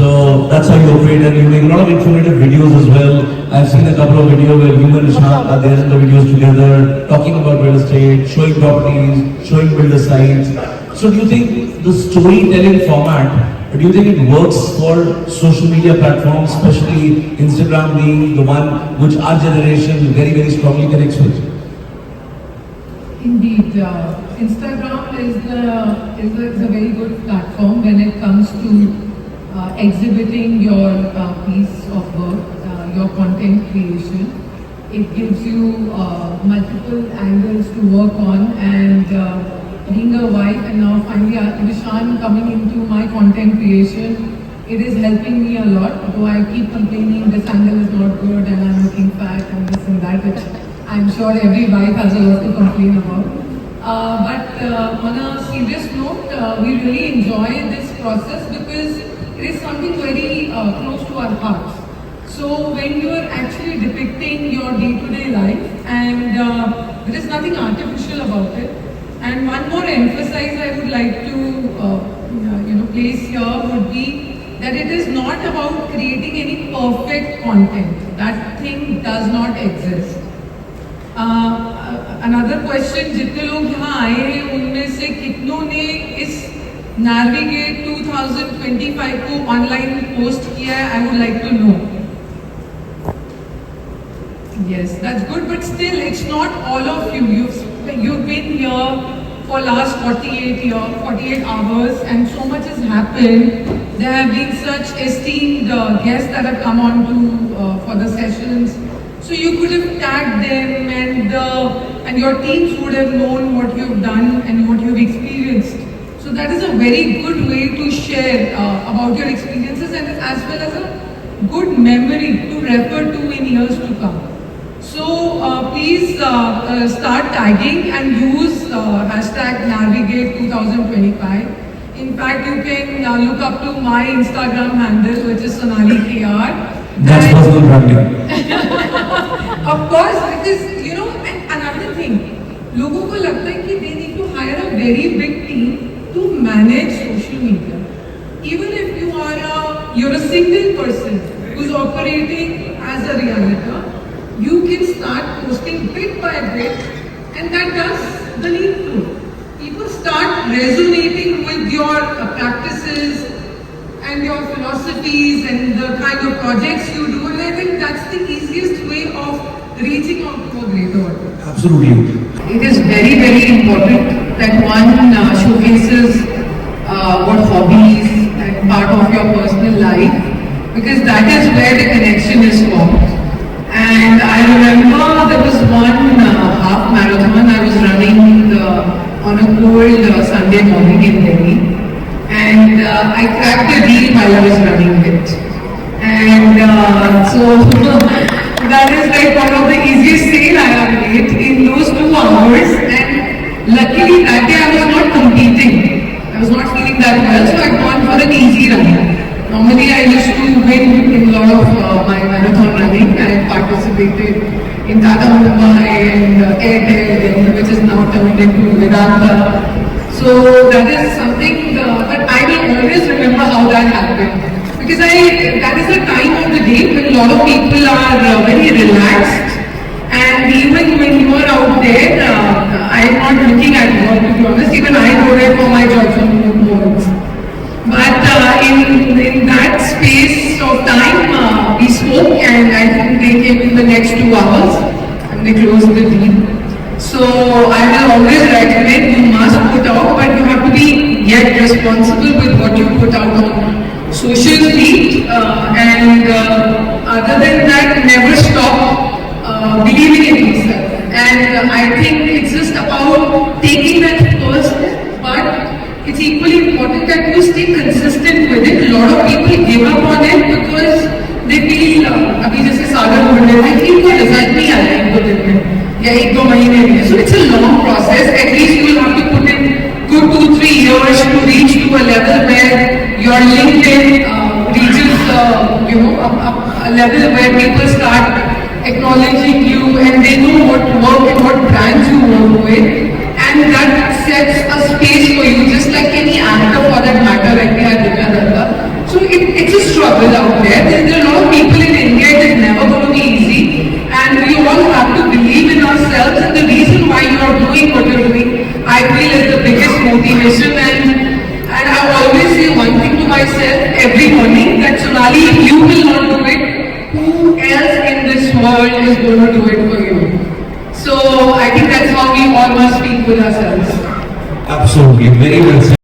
So that's how you operate, and you make a lot of informative videos as well. I've seen a couple of videos where you and Ishant are there in the videos together, talking about real estate, showing properties, showing builder sites. So do you think the storytelling format, do you think it works for social media platforms, especially Instagram being the one which our generation very, very strongly connects with? Indeed, Instagram is a very good platform when it comes to exhibiting your piece of work, your content creation. It gives you multiple angles to work on, and being a wife and now finally Vishan coming into my content creation, it is helping me a lot. Though I keep complaining this angle is not good and I'm looking fat and this and that, which I'm sure every wife has a lot to complain about. But on a serious note, we really enjoy this process because it is something very close to our hearts. So when you are actually depicting your day-to-day life, and there is nothing artificial about it. And one more emphasis I would like to place here would be that it is not about creating any perfect content. That thing does not exist. Another question, जितने लोग यहाँ आए हैं उनमें से कितनों ने इस Navigate 2025 को ऑनलाइन पोस्ट किया है? I would like to know. Yes, that's good, but still, it's not all of you. You've been here for last 48 hours, and so much has happened. There have been such esteemed guests that have come on to for the sessions. So you could have tagged them, and your teams would have known what you've done and what you've experienced. So that is a very good way to share about your experiences, and as well as a good memory to refer to in years to come. So please start tagging and use hashtag Navigate 2025. In fact, you can look up to my Instagram handle, which is Sonali KR. That's personal branding. Of course, because and another thing, लोगों को लगता है कि they need to hire a very big team to manage social media. Even if you're a single person who's operating as a realtor, you can start posting bit by bit, and that does the needful. People start resonating with your practices and your philosophies and the kind of projects you do, and I think that's the easiest way of reaching out to a greater audience. Absolutely. It is very, very important that one showcases what hobbies and part of your personal life, because that is where the connection is formed. And I remember there was one half marathon I was running on a cold Sunday morning in Delhi, and I cracked a reel while I was running it. And so that is like one of the easiest sale I have made in those 2 hours. And luckily that day I was not competing. I was not feeling that well, so I gone for an easy run. Normally I used to win in a lot of my marathon running. I participated in Tata Mumbai and Airtel, which is now turned into Vedanta. So that is something that I will always remember how that happened. Because that is a time of the day when a lot of people are very relaxed, and even when you are out there, I am not looking at work, to be honest. Even I go there for my jobs and moments. But in that space of time, we spoke, and I think they came in the next 2 hours and they closed the deal. So I will always recommend, you must put out, but you have to be yet responsible with what you put out on social feed, and other than that, never stop believing in yourself. And I think it's just about taking that first step, but it's equally important that you stay consistent with it. A lot of people give up on it because they feel, अभी जैसे सागर बोल रहे थे कि कोई result नहीं आ रहा है 1-2 दिन में या 1-2 महीने में. So it's a long process. At least you will have to put in good 2-3 years to reach to a level where your LinkedIn reaches a level where people start acknowledging you and they know what work and what brands you work with, and that sets a space for you, just like any actor for that matter, like they had Divya Datta. So So it's a struggle out there. There are a lot of people in India, it is never going to be easy. And we all have to believe in ourselves. And the reason why you are doing what you're doing, I feel is the biggest motivation. And I always say one thing to myself every morning, that Sonali, if you will not do it, who else in this world is going to do it for you? So I think that's how we all must speak with ourselves. Absolutely, very well said.